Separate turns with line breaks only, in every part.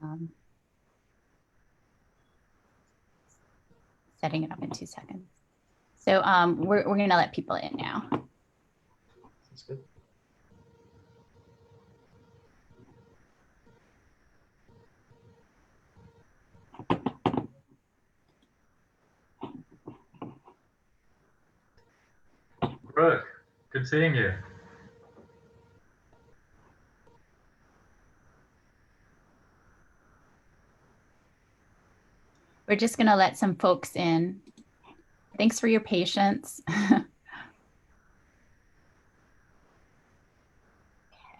um, setting it up in 2 seconds. So we're going to let people in now.
That's good. Brooke, good seeing you.
We're just going to let some folks in. Thanks for your patience.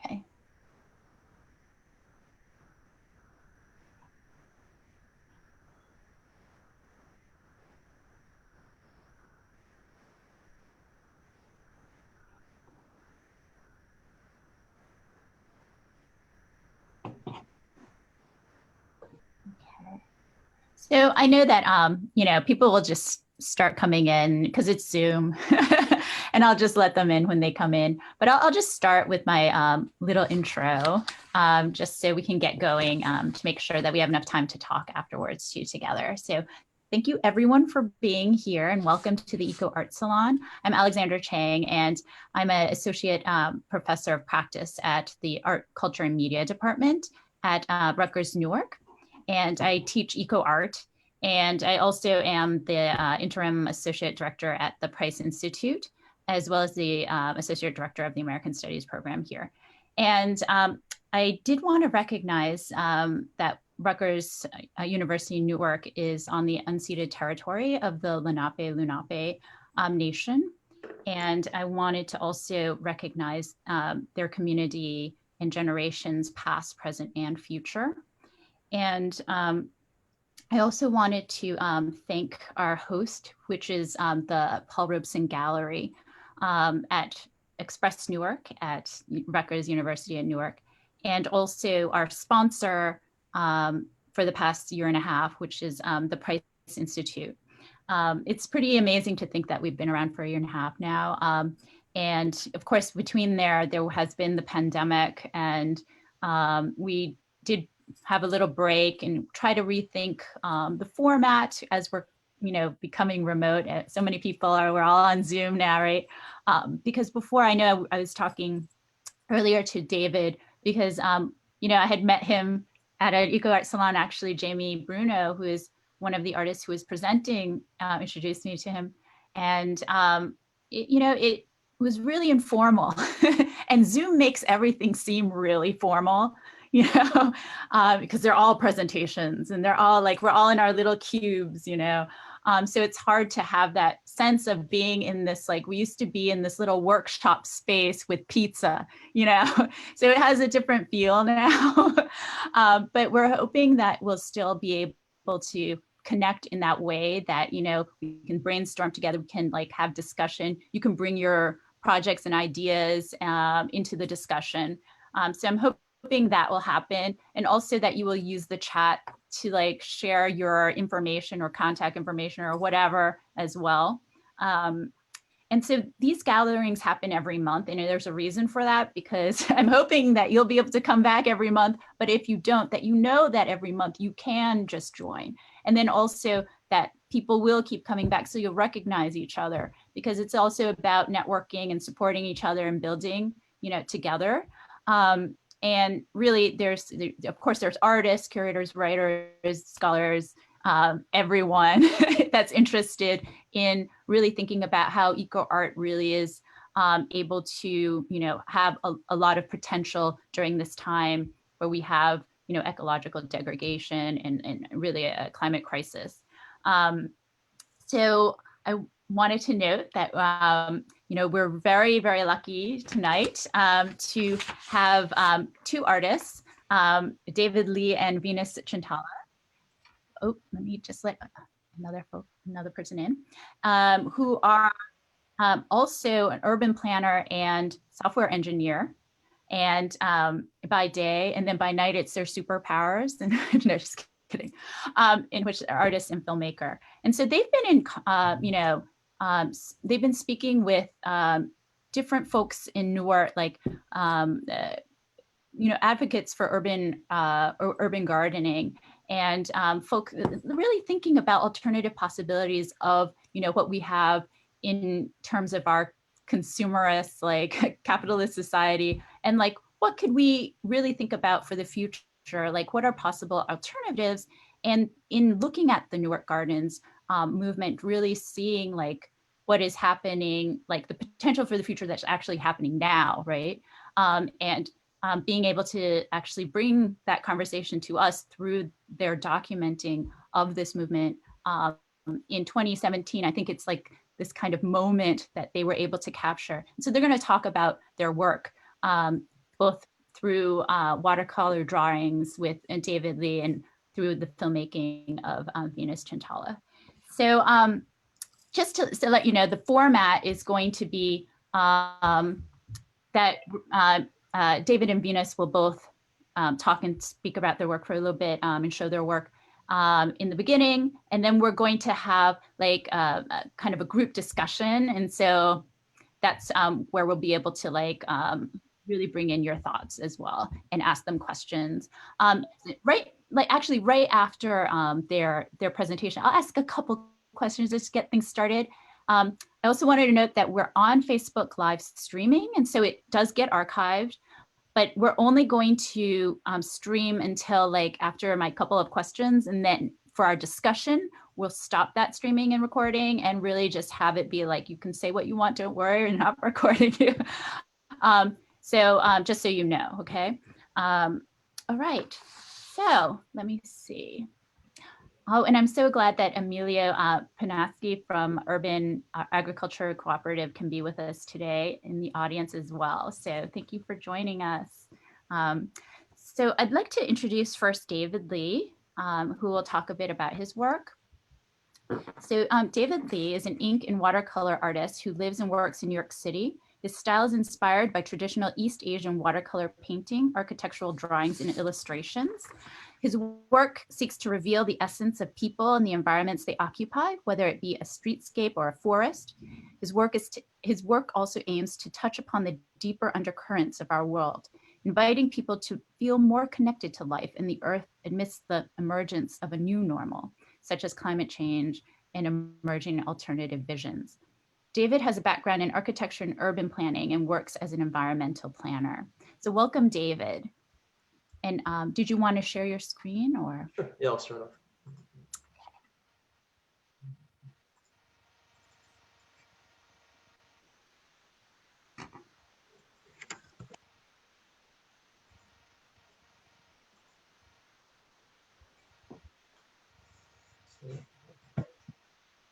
Okay. So I know that, you know, people will just start coming in because it's Zoom and I'll just let them in when they come in. But I'll just start with my little intro just so we can get going to make sure that we have enough time to talk afterwards too together. So thank you everyone for being here and welcome to the EcoArt Salon. I'm Alexandra Chang and I'm an associate professor of practice at the Art, Culture and Media Department at Rutgers, Newark. And I teach EcoArt. And I also am the interim associate director at the Price Institute, as well as the associate director of the American Studies program here. And I did want to recognize that Rutgers University Newark is on the unceded territory of the Lenape Nation. And I wanted to also recognize their community and generations past, present, and future. And I also wanted to thank our host, which is the Paul Robeson Gallery at Express Newark at Rutgers University in Newark, and also our sponsor for the past year and a half, which is the Price Institute. It's pretty amazing to think that we've been around for a year and a half now. And of course, between there has been the pandemic, and we did have a little break and try to rethink the format as we're, you know, becoming remote. So many people we're all on Zoom now, right? Because before, I know I was talking earlier to David because, you know, I had met him at an EcoArt Salon, actually, Jamie Bruno, who is one of the artists who was presenting, introduced me to him. And, you know, it was really informal and Zoom makes everything seem really formal. You know, because they're all presentations and they're all like, we're all in our little cubes, you know. So it's hard to have that sense of being in this, like we used to be in this little workshop space with pizza, you know. So it has a different feel now. But we're hoping that we'll still be able to connect in that way that, you know, we can brainstorm together, we can like have discussion. You can bring your projects and ideas into the discussion. So I'm hoping that will happen, and also that you will use the chat to like share your information or contact information or whatever as well. And so these gatherings happen every month, and there's a reason for that, because I'm hoping that you'll be able to come back every month, but if you don't, that you know that every month you can just join. And then also that people will keep coming back so you'll recognize each other, because it's also about networking and supporting each other and building, you know, together. And really, of course, there's artists, curators, writers, scholars, everyone that's interested in really thinking about how EcoArt really is able to, you know, have a lot of potential during this time where we have, you know, ecological degradation and really a climate crisis. So I wanted to note that, you know, we're very, very lucky tonight to have two artists, David Lee and Venus Chintala. Oh, let me just let another person in, who are also an urban planner and software engineer. And by day, and then by night, it's their superpowers. And no, just kidding. In which they're artists and filmmaker. And so they've been in, you know, they've been speaking with different folks in Newark, like advocates for urban gardening, and folk really thinking about alternative possibilities of, what we have in terms of our consumerist, like capitalist society, and like, what could we really think about for the future? Like, what are possible alternatives? And in looking at the Newark Gardens movement, really seeing like what is happening, like the potential for the future that's actually happening now, right? And being able to actually bring that conversation to us through their documenting of this movement in 2017. I think it's like this kind of moment that they were able to capture. And so they're going to talk about their work, both through watercolor drawings with David Lee and through the filmmaking of Venus Chintala. So just to let you know, the format is going to be that David and Venus will both talk and speak about their work for a little bit and show their work in the beginning. And then we're going to have like kind of a group discussion. And so that's where we'll be able to like really bring in your thoughts as well and ask them questions. Right after their presentation, I'll ask a couple questions just to get things started. I also wanted to note that we're on Facebook live streaming, and so it does get archived, but we're only going to stream until like after my couple of questions, and then for our discussion, we'll stop that streaming and recording and really just have it be like, you can say what you want, don't worry, we're not recording you. So just so you know, okay? All right, so let me see. Oh, and I'm so glad that Emilio Panaski from Urban Agriculture Cooperative can be with us today in the audience as well. So thank you for joining us. So I'd like to introduce first David Lee, who will talk a bit about his work. So David Lee is an ink and watercolor artist who lives and works in New York City. His style is inspired by traditional East Asian watercolor painting, architectural drawings, and illustrations. His work seeks to reveal the essence of people and the environments they occupy, whether it be a streetscape or a forest. His work also aims to touch upon the deeper undercurrents of our world, inviting people to feel more connected to life and the earth amidst the emergence of a new normal, such as climate change and emerging alternative visions. David has a background in architecture and urban planning and works as an environmental planner. So welcome, David. And did you want to share your screen or?
Sure, yeah, I'll start off.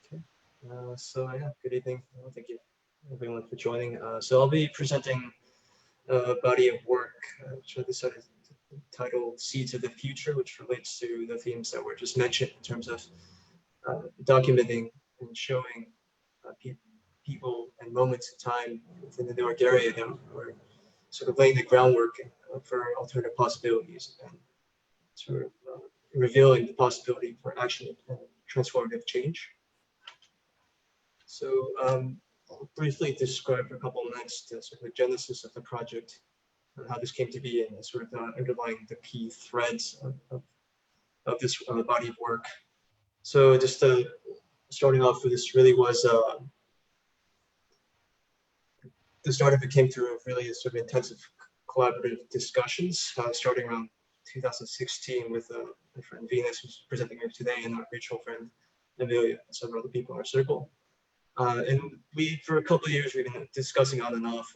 Okay, so yeah, good evening. Thank you everyone for joining. So I'll be presenting a body of work, which I decided to title Seeds of the Future, which relates to the themes that were just mentioned in terms of documenting and showing people and moments in time within the Newark area that were sort of laying the groundwork for alternative possibilities and sort of revealing the possibility for action and transformative change. So I'll briefly describe for a couple of minutes the sort of genesis of the project and how this came to be and sort of underlying the key threads of this body of work. So just starting off with this really was the start of it came through really sort of intensive collaborative discussions starting around 2016 with my friend Venus, who's presenting here today, and our mutual friend Amelia and several other people in our circle. And we, for a couple of years, we've been discussing on and off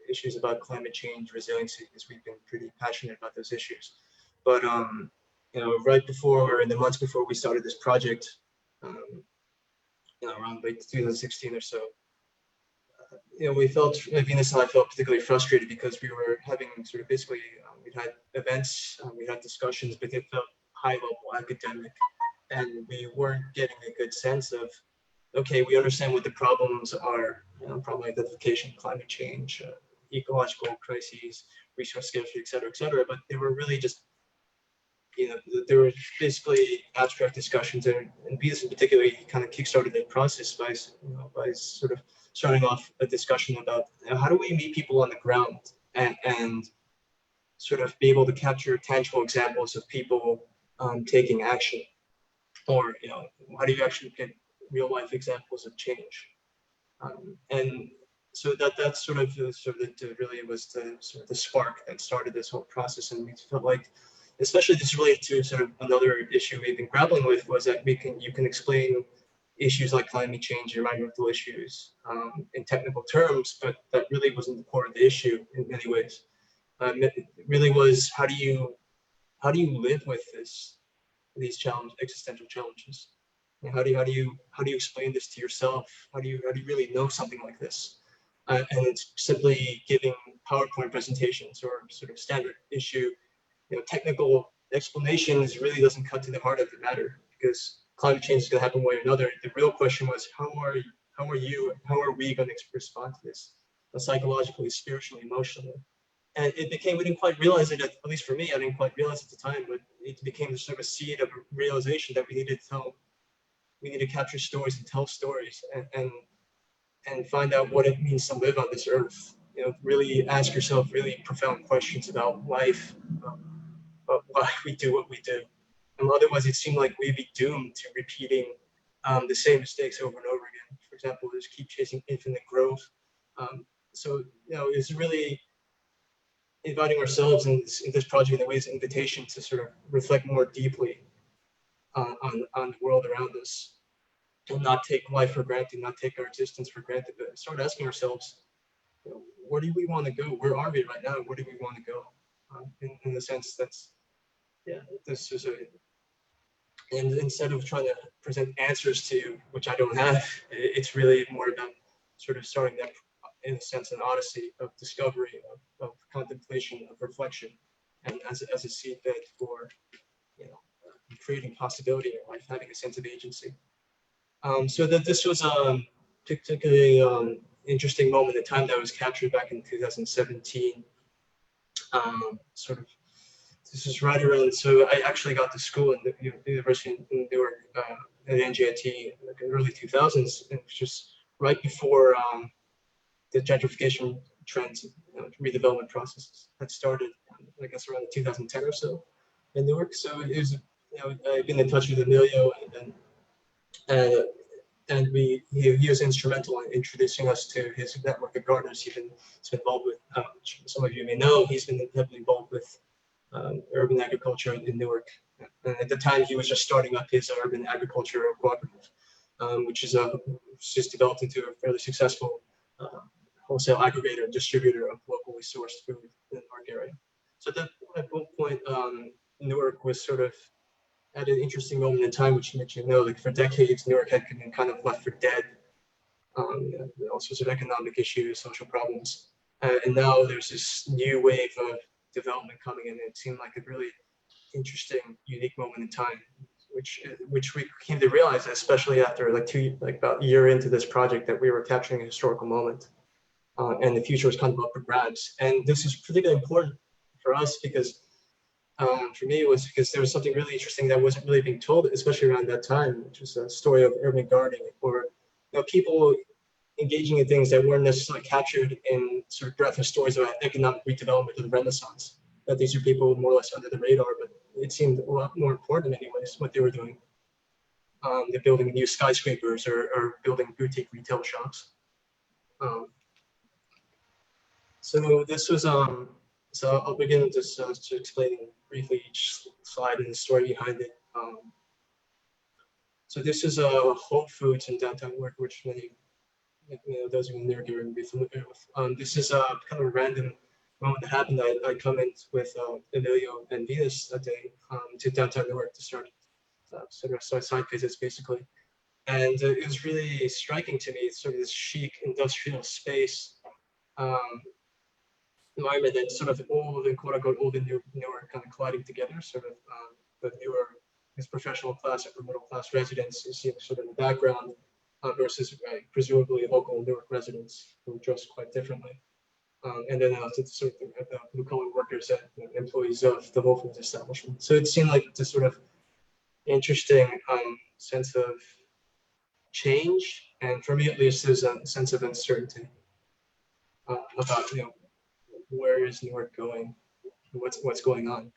issues about climate change, resiliency, because we've been pretty passionate about those issues. But you know, right before, or in the months before we started this project, you know, around late 2016 or so, you know, we felt, Venus and I felt particularly frustrated because we were having sort of basically, we'd had events, we had discussions, but they felt high level academic, and we weren't getting a good sense of, okay, we understand what the problems are, you know, problem identification, climate change, ecological crises, resource scarcity, et cetera, but they were really just, you know, they were basically abstract discussions, and Venus in particular, he kind of kickstarted the process by, you know, by sort of starting off a discussion about, you know, how do we meet people on the ground and sort of be able to capture tangible examples of people taking action, or how do you actually get real life examples of change? And so that's sort of really was the sort of the spark that started this whole process. And we felt like, especially this related to sort of another issue we've been grappling with, was that you can explain issues like climate change, environmental issues in technical terms, but that really wasn't the core of the issue in many ways. It really was, how do you live with these existential challenges? And how do you explain this to yourself? How do you really know something like this? And it's simply giving PowerPoint presentations or sort of standard issue, technical explanations really doesn't cut to the heart of the matter, because climate change is going to happen one way or another. The real question was, how are we going to respond to this, psychologically, spiritually, emotionally? And we didn't quite realize it, at least for me, I didn't quite realize at the time, but it became sort of a seed of a realization that we needed to capture stories and tell stories, and find out what it means to live on this earth. Really ask yourself really profound questions about life, about why we do what we do. And otherwise, it seemed like we'd be doomed to repeating the same mistakes over and over again. For example, just keep chasing infinite growth. So it's really inviting ourselves in this project in a way, as an invitation to sort of reflect more deeply on the world around us, and not take life for granted, not take our existence for granted, but start asking ourselves, where do we want to go? Where are we right now? Where do we want to go? In the sense that's, this is and instead of trying to present answers to which I don't have, it's really more about sort of starting that, in a sense, an odyssey of discovery, of contemplation, of reflection, and as a seedbed for, creating possibility in life, having a sense of agency. So that this was a particularly interesting moment in time that was captured back in 2017. Sort of, this is right around, so I actually got to school in the university in Newark, at NJIT, like in the early 2000s, and it was just right before the gentrification trends, redevelopment processes had started, I guess around 2010 or so in Newark. So it was, I've been in touch with Emilio, and he was instrumental in introducing us to his network of gardeners. He's been involved with, some of you may know, he's been heavily involved with urban agriculture in Newark. And at the time, he was just starting up his urban agriculture cooperative, which is just developed into a fairly successful wholesale aggregator and distributor of locally sourced food in the Newark area. So at one point, Newark was sort of at an interesting moment in time, which like for decades, Newark had been kind of left for dead. All sorts of economic issues, social problems, and now there's this new wave of development coming in. It seemed like a really interesting, unique moment in time, which we came to realize, especially after about a year into this project, that we were capturing a historical moment, and the future was kind of up for grabs. And this is particularly important for us because. For me, it was because there was something really interesting that wasn't really being told, especially around that time, which was a story of urban gardening, or people engaging in things that weren't necessarily captured in sort of breathless stories about economic redevelopment of the Renaissance. That these are people more or less under the radar, but it seemed a lot more important in many ways what they were doing. They're building new skyscrapers or building boutique retail shops. So this was So I'll begin just to explaining briefly each slide and the story behind it. So this is Whole Foods in downtown Newark, which many, those of you in Newark are going to be familiar with. This is kind of a random moment that happened. I come in with Emilio and Venus that day to downtown Newark to start sort of side visits, basically. And it was really striking to me. It's sort of this chic industrial space. Environment that's sort of old and quote unquote old and new are kind of colliding together, sort of the newer this professional class, upper middle class residents is sort of in the background versus presumably local Newark residents who dress quite differently. And then it's sort of the blue collar workers and employees of the Whole Foods establishment. So it seemed like this sort of interesting sense of change, and for me at least, there's a sense of uncertainty about where is Newark going? what's going on.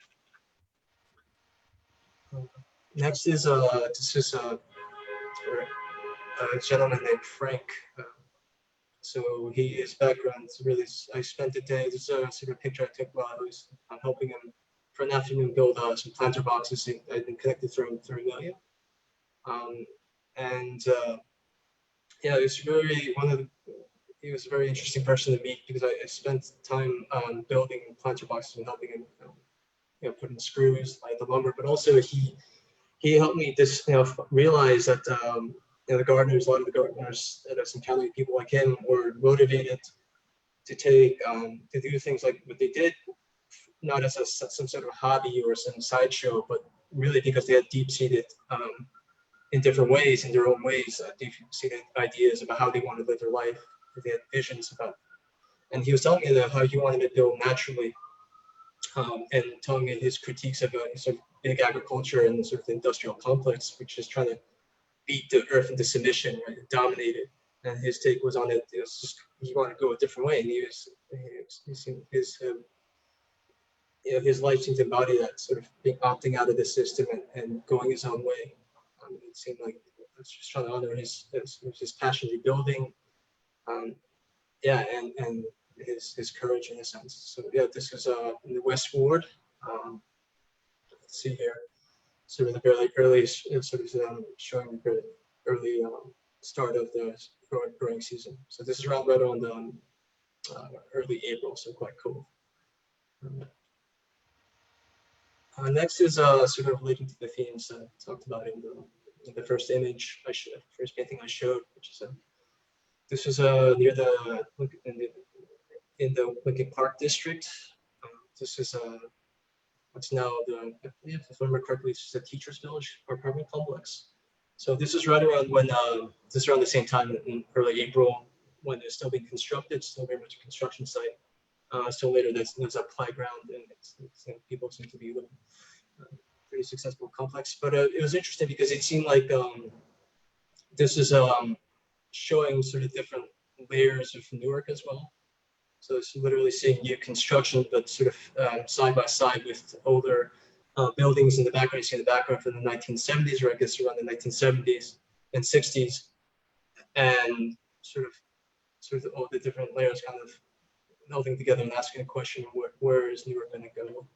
Next is this is a gentleman named Frank. So his background is really, I spent the day, this is a sort of picture I took while I was helping him for an afternoon build some planter boxes I'd been connected through Amelia. Yeah, it was he was a very interesting person to meet because I spent time building planter boxes and helping him, put in screws, like the lumber, but also he helped me just, realize that, the gardeners, a lot of the gardeners that I was encountering, people like him, were motivated to take, to do things like what they did, not as some sort of hobby or some sideshow, but really because they had deep-seated, in different ways, in their own ways, deep-seated ideas about how they wanted to live their life, that they had visions about. And he was telling me that how he wanted to build naturally, and telling me his critiques of sort of big agriculture and sort of the industrial complex, which is trying to beat the earth into submission, right, and dominate it. And his take was on it. It was just he wanted to go a different way, and his life seemed to embody that sort of being opting out of the system and going his own way. It seemed like I was just trying to honor his passion rebuilding, and his courage in a sense. So yeah, this is in the West Ward. Let's see here. Sort of the very early, sort of showing the early start of the growing season. So this is right around early April, so quite cool. Next is sort of relating to the themes that I talked about in the first image first painting I showed, which is this is near in the Lincoln Park district. This is what's now if I remember correctly, it's just a teacher's village or apartment complex. So this is right around when this is around the same time in early April when it's still being constructed, still very much a construction site. Still later, there's a playground and people seem to be living pretty successful complex. But it was interesting because it seemed like this is showing sort of different layers of Newark as well. So it's literally seeing new construction, but sort of side by side with older buildings in the background. You see in the background from the 1970s, or I guess around the 1970s and 60s, and sort of all the different layers kind of melding together and asking a question: where is Newark going to go?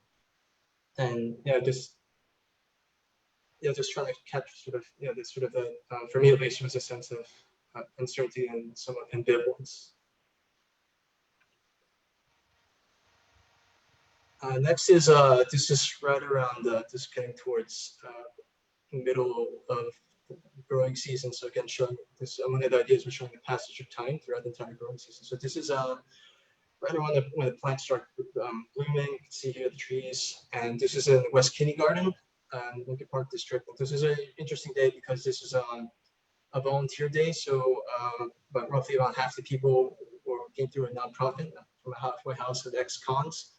And just trying to capture sort of this sort of for me at least was a sense of uncertainty and somewhat ambivalence. Next is this is right around just getting towards middle of the growing season. So again, showing this one of the ideas was showing the passage of time throughout the entire growing season. So this is right around when the plants start blooming. You can see here the trees, and this is in West Kindergarten, Lincoln Park district. This is an interesting day because this is a volunteer day. So, but roughly about half the people came through a nonprofit from a halfway house of ex-cons.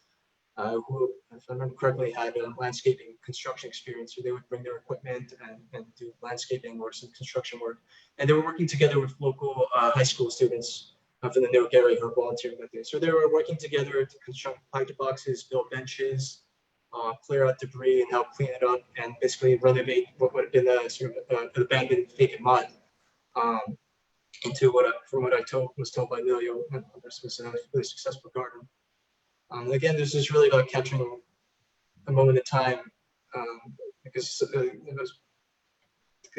Who, if I remember correctly, had a landscaping construction experience. So they would bring their equipment and do landscaping or some construction work. And they were working together with local high school students from the Newark area who were volunteering that day. So they were working together to construct planter boxes, build benches, clear out debris and help clean it up, and basically renovate what would have been a sort of an abandoned vacant lot into from what I was told by Emilio, this was a really successful garden. Again, this is really about capturing a moment in time, because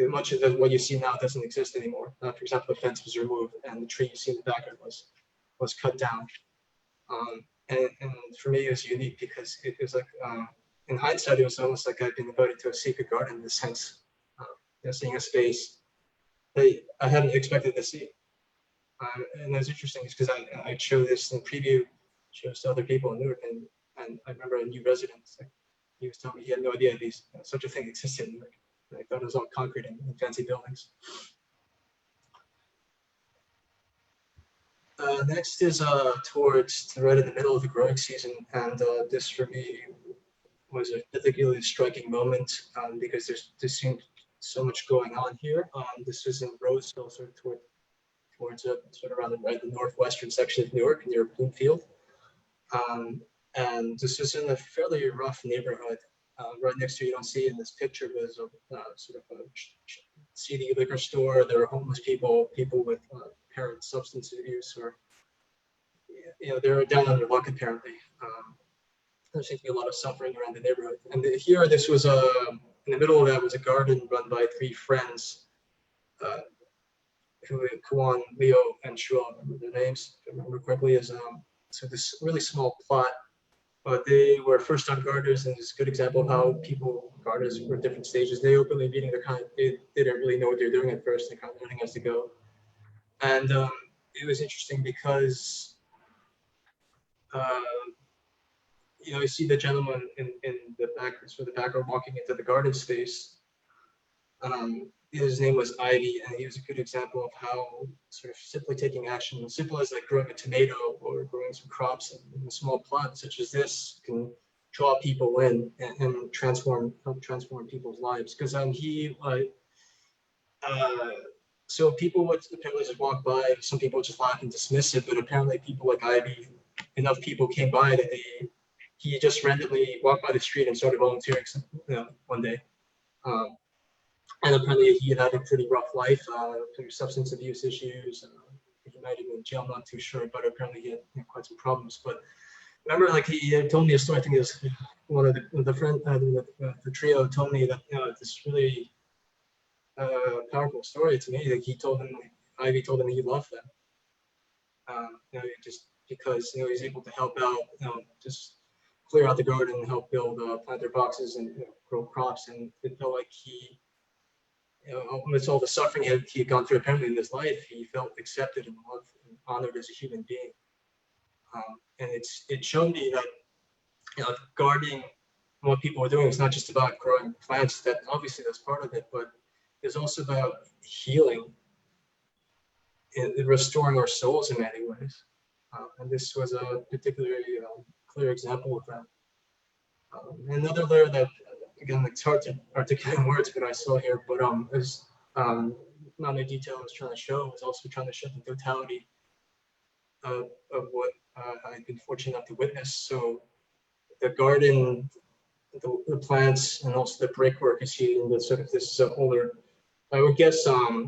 much of what you see now doesn't exist anymore. For example, the fence was removed and the tree you see in the background was cut down. And for me, it was unique because it was like, in hindsight, it was almost like I'd been invited to a secret garden in the sense, seeing a space that I hadn't expected to see. And it was interesting because I showed this in preview, shows to other people in Newark, and I remember a new resident, he was telling me he had no idea such a thing existed in Newark. I thought it was all concrete and fancy buildings. Next is towards right in the middle of the growing season, and this for me was a particularly striking moment because there seemed so much going on here. This is in Roseville, sort of towards sort of around the northwestern section of Newark near Bloomfield. And this is in a fairly rough neighborhood. Right next to, you don't see in this picture, but there's a sort of a seedy liquor store. There are homeless people, people with apparent substance abuse, or they're down on their luck apparently. There seems to be a lot of suffering around the neighborhood. And here, this was in the middle of that was a garden run by three friends, Kuan, Leo, and Shuo. I remember their names, if I remember correctly. So this really small plot. But they were first-time gardeners, and it's a good example of how gardeners were at different stages. They openly admitting they didn't really know what they were doing at first. They're kind of learning as they go. And it was interesting because, you see the gentleman in the back, sort of the background walking into the garden space. His name was Ivy, and he was a good example of how sort of simply taking action, as simple as like growing a tomato or growing some crops in a small plot such as this, can draw people in and help transform people's lives. Because so people would apparently just walk by. Some people just laugh and dismiss it, but apparently people like Ivy, enough people came by that he just randomly walked by the street and started volunteering one day. And apparently he had a pretty rough life through substance abuse issues. He might have been in jail, I'm not too sure, but apparently he had quite some problems. But remember, like he told me a story. I think it was one of the trio told me that this really powerful story to me. Like Ivy told him he loved them. Just because he's able to help out, just clear out the garden and help build planter boxes and grow crops, and it felt like he. Amidst all the suffering he had gone through apparently in his life, he felt accepted and loved and honored as a human being. And it showed me that gardening, what people are doing, is not just about growing plants. That obviously that's part of it, but it's also about healing and restoring our souls in many ways. And this was a particularly clear example of that. Another layer that, again, it's hard to articulate in words, but I saw here, but is not only detail I was trying to show, I was also trying to show the totality of what I've been fortunate enough to witness. So the garden, the plants, and also the brickwork is here in the sort of this older. I would guess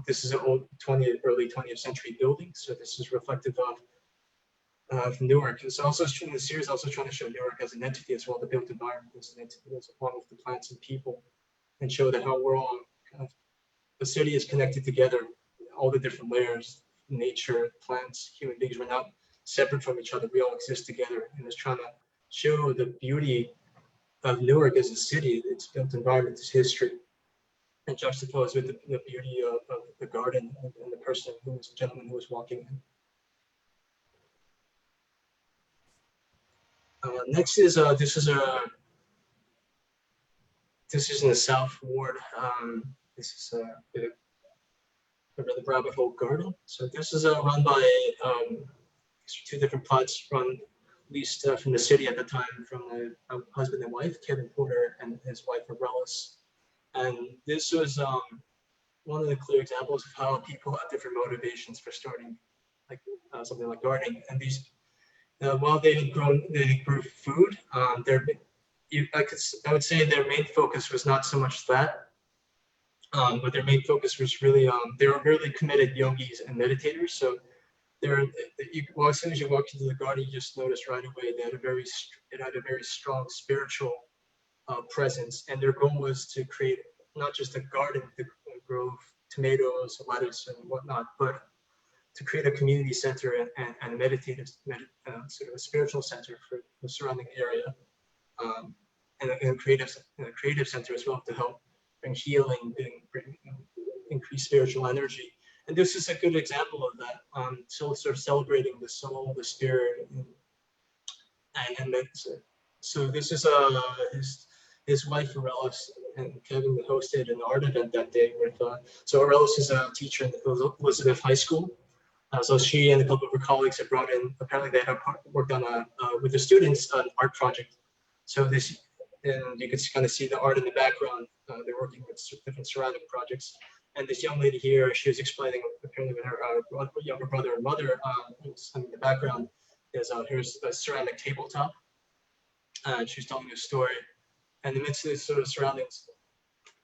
this is an old early 20th century building. So this is reflective of Newark. It's also in the series also trying to show Newark as an entity as well, the built environment as an entity, as along with the plants and people, and show that how we're all the city is connected together, all the different layers, nature, plants, human beings. We're not separate from each other. We all exist together, and it's trying to show the beauty of Newark as a city, its built environment, its history, and juxtaposed with the beauty of the garden and the gentleman who was walking in. Next is this is in the South Ward. This is the Rabbit Hole Garden. So this is run by two different plots run leased from the city at the time from a husband and wife, Kevin Porter and his wife Aurelis. And this was one of the clear examples of how people have different motivations for starting like something like gardening. And these, while they grew food, I would say their main focus was not so much that, but their main focus was really they were really committed yogis and meditators. So as soon as you walk into the garden, you just notice right away it had a very strong spiritual presence, and their goal was to create not just a garden to grow tomatoes, lettuce, and whatnot, but to create a community center and a meditative, sort of a spiritual center for the surrounding area, and a creative center as well to help bring healing, bring increase spiritual energy. And this is a good example of that. So sort of celebrating the soul, the spirit, and so this is his wife Aurelis and Kevin hosted an art event that day with. So Aurelis is a teacher in Elizabeth High School. So she and a couple of her colleagues have brought in. Apparently, they had worked on with the students an art project. So this, and you can kind of see the art in the background. They're working with different ceramic projects. And this young lady here, she was explaining apparently with her younger brother and mother. In the background is here's a ceramic tabletop. She's telling a story, and in the midst of this sort of surroundings,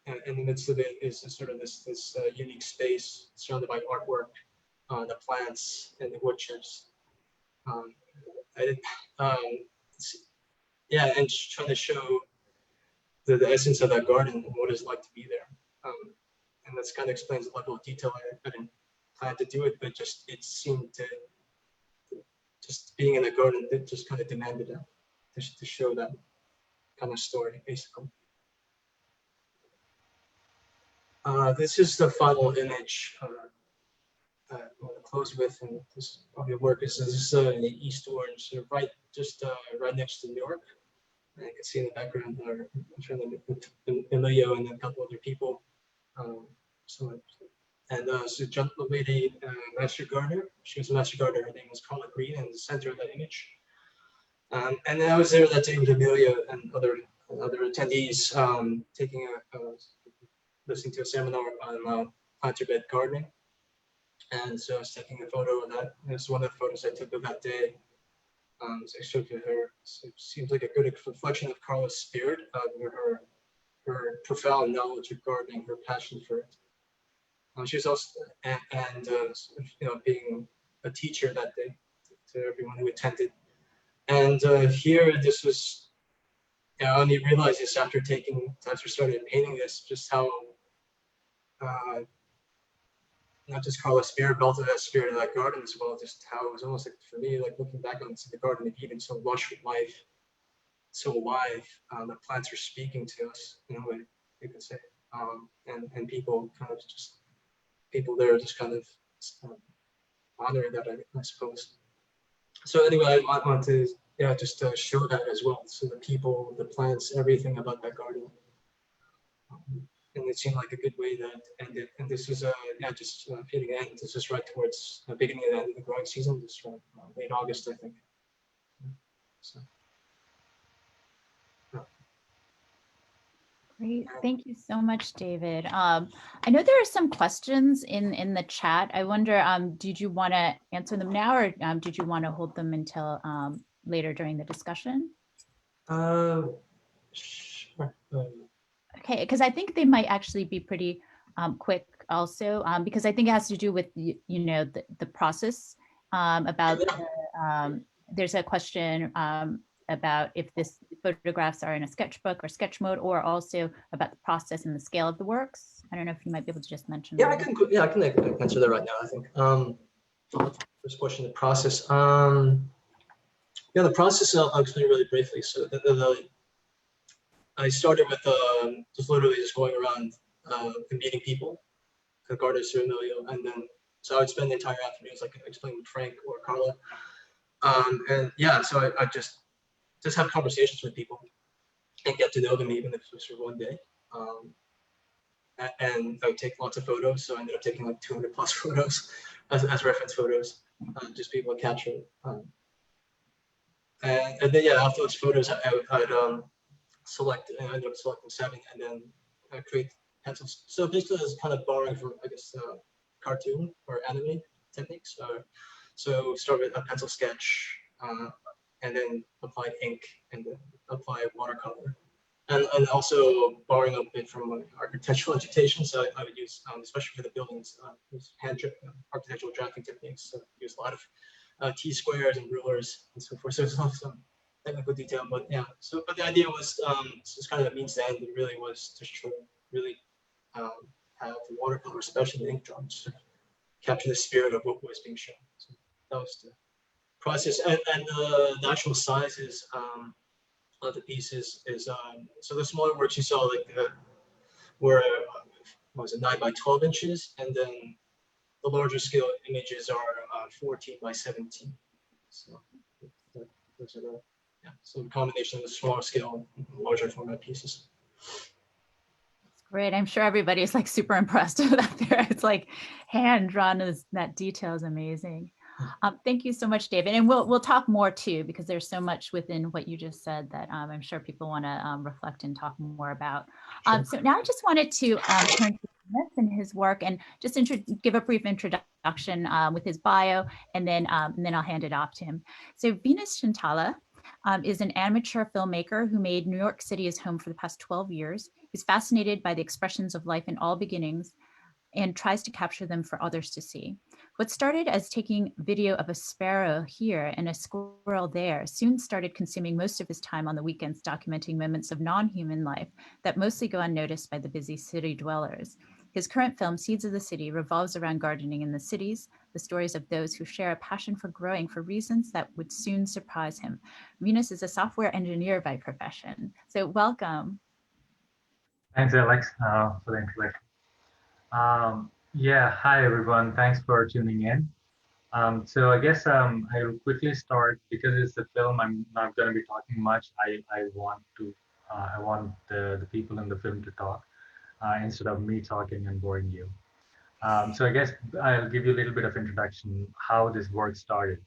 and in the midst of it is sort of this unique space surrounded by artwork, the plants and the wood chips. Um, um, yeah, and trying to show the essence of that garden and what it's like to be there. And that's kind of explains the level of detail. I didn't plan to do it, but just it seemed to just being in the garden, it just kind of demanded it to show that kind of story, basically. This is the final image I'm going to close with, and this probably work. This is in the East Orange, so right right next to Newark. And you can see in the background there, Emilio and a couple other people. So John lady, master gardener. She was a master gardener. Her name was Carla Green, in the center of that image. And then I was there that day with Emilio and other attendees, listening to a seminar on planter bed gardening. And so I was taking a photo of that. And it's one of the photos I took of that day. So I showed to her. So it seems like a good reflection of Carla's spirit, her profound knowledge of gardening, her passion for it. She was also, being a teacher that day to everyone who attended. And here, this was, I only realized this after started painting this, just how, not just Carla's spirit, but also that spirit of that garden as well, just how it was almost like, for me, like looking back on the Garden of Eden, so lush with life, so alive, the plants are speaking to us in a way, you could say. And people kind of just, people there just kind of honor that, I suppose. So anyway, I want to, just show that as well. So the people, the plants, everything about that garden. And it seemed like a good way to end it. And this is just hitting the end. This is right towards the beginning and end of the growing season. Just late August, I think. So.
Great. Thank you so much, David. I know there are some questions in the chat. I wonder, did you want to answer them now, or did you want to hold them until later during the discussion?
Sure.
Okay, because I think they might actually be pretty quick also, because I think it has to do with, the process about, there's a question about if this photographs are in a sketchbook or sketch mode, or also about the process and the scale of the works. I don't know if you might be able to just mention.
Yeah, I can answer that right now, I think. First question, the process. The process, I'll explain really briefly. So I started with just literally just going around and meeting people, the gardeners through Emilio, and then so I would spend the entire afternoons, like I explained with Frank or Carla, so I just have conversations with people and get to know them, even if it was for one day. And I would take lots of photos, so I ended up taking like 200 plus photos as reference photos, just people to capture. And then after those photos, I'd I ended up selecting 7, and then create pencils. So basically, it's kind of borrowing from, I guess, cartoon or anime techniques. So start with a pencil sketch, and then apply ink, and then apply watercolor. And also borrowing a bit from architectural education. So I would use, especially for the buildings, use architectural drafting techniques. So use a lot of T-squares and rulers and so forth. So it's some technical detail, but but the idea was, it's kind of a means to end. It really was to really have the watercolor, especially the ink drawings, to capture the spirit of what was being shown. So that was the process, and the actual sizes of the pieces is so the smaller works you saw, like were 9 by 12 inches, and then the larger scale images are 14 by 17. So those are the so the combination of the smaller scale and larger format pieces.
That's great. I'm sure everybody is like super impressed with that there. It's like hand drawn, that detail is amazing. Thank you so much, David. And we'll talk more too, because there's so much within what you just said that I'm sure people want to reflect and talk more about. So now I just wanted to turn to Venus and his work, and just give a brief introduction with his bio, and then I'll hand it off to him. So Venus Chintala is an amateur filmmaker who made New York City his home for the past 12 years. He's fascinated by the expressions of life in all beginnings and tries to capture them for others to see. What started as taking video of a sparrow here and a squirrel there soon started consuming most of his time on the weekends documenting moments of non-human life that mostly go unnoticed by the busy city dwellers. His current film, Seeds of the City, revolves around gardening in the cities, the stories of those who share a passion for growing for reasons that would soon surprise him. Venus is a software engineer by profession. So welcome.
Thanks, Alex, for the introduction. Yeah, hi everyone. Thanks for tuning in. So I guess I'll quickly start because it's a film. I'm not going to be talking much. I want the people in the film to talk instead of me talking and boring you. So I guess I'll give you a little bit of introduction how this work started.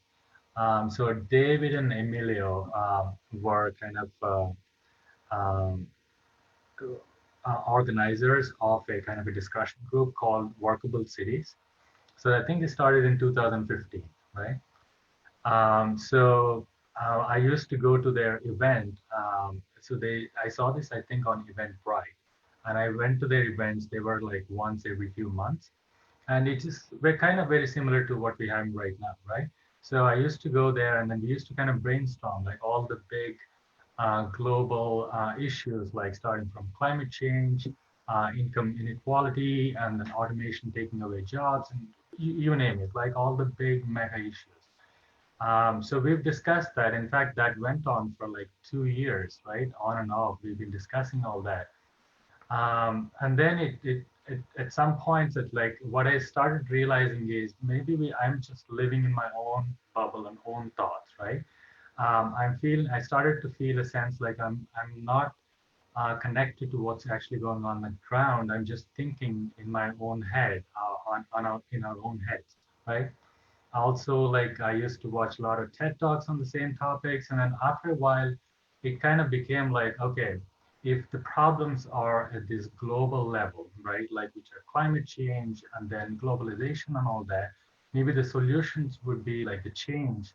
So David and Emilio were kind of um, organizers of a kind of a discussion group called Workable Cities. So I think it started in 2015, right? I used to go to their event. I saw this, I think, on Eventbrite, and I went to their events. They were like once every few months, and it just we're kind of very similar to what we're having right now, right? So I used to go there, and then we used to kind of brainstorm like all the big global issues, like starting from climate change, income inequality, and then automation taking away jobs, and you name it, like all the big mega issues. So we've discussed that. In fact, that went on for like 2 years, right? On and off. We've been discussing all that. And then at some points, it like what I started realizing is maybe I'm just living in my own bubble and own thoughts, right? I started to feel a sense like I'm not connected to what's actually going on the ground. I'm just thinking in my own head, in our own heads, right? Also, like I used to watch a lot of TED Talks on the same topics, and then after a while, it kind of became like, okay, if the problems are at this global level, right, like which are climate change and then globalization and all that, maybe the solutions would be like the change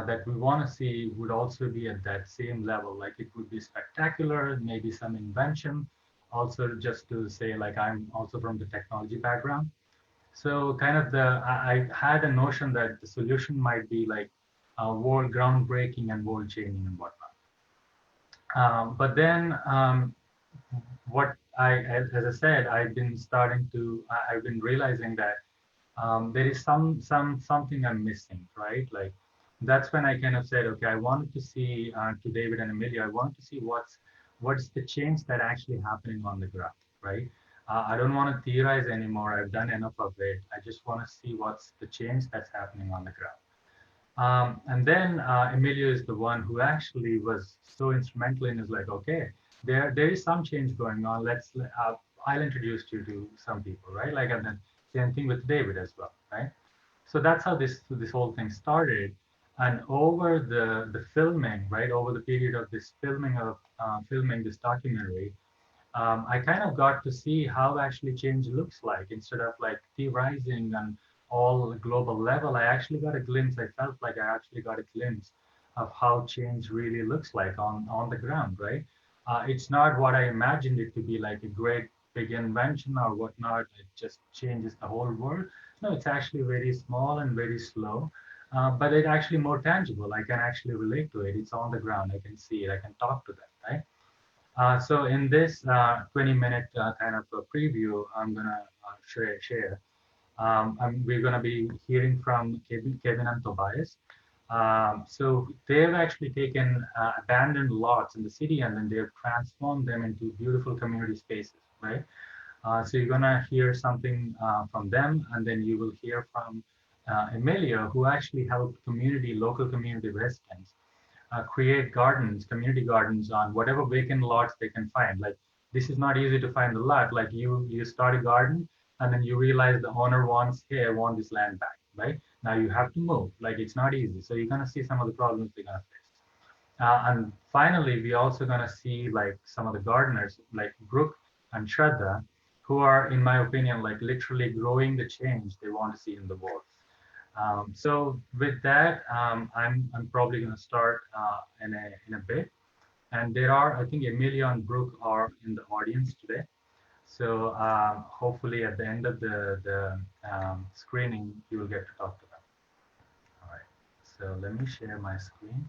that we want to see would also be at that same level. Like it would be spectacular, maybe some invention. Also, just to say, like I'm also from the technology background. So kind of I had a notion that the solution might be like world groundbreaking and world changing and whatnot. But then what as I said, I've been realizing that there is something I'm missing, right? Like that's when I kind of said, okay, I wanted to see to David and Amelia, I wanted to see what's the change that actually happening on the ground, right? I don't want to theorize anymore. I've done enough of it. I just want to see what's the change that's happening on the ground. And then Emilio is the one who actually was so instrumental in is like, okay, there is some change going on. I'll introduce you to some people, right? Like, and then same thing with David as well, right? So that's how this whole thing started. And over the filming, right, over the period of this filming this documentary, I kind of got to see how actually change looks like instead of like theorizing and all global level. I actually got a glimpse. I felt like I actually got a glimpse of how change really looks like on the ground, right? It's not what I imagined it to be, like a great big invention or whatnot. It just changes the whole world. No, it's actually very small and very slow, but it's actually more tangible. I can actually relate to it. It's on the ground. I can see it. I can talk to them, right? So in this 20-minute kind of a preview, I'm gonna share. We're gonna be hearing from Kevin and Tobias. So they've actually taken abandoned lots in the city and then they've transformed them into beautiful community spaces, right? So you're gonna hear something from them, and then you will hear from Emilia, who actually helped local community residents create gardens, community gardens on whatever vacant lots they can find. Like this is not easy to find the lot. Like you start a garden and then you realize the owner wants, hey, I want this land back, right? Now you have to move. Like it's not easy. So you're gonna see some of the problems they're gonna face. And finally, we're also gonna see like some of the gardeners, like Brooke and Shraddha, who are, in my opinion, like literally growing the change they want to see in the world. So with that, I'm probably going to start in a bit. And there are, I think, Emilia and Brooke are in the audience today. So hopefully at the end of the screening, you will get to talk to them. All right. So let me share my screen.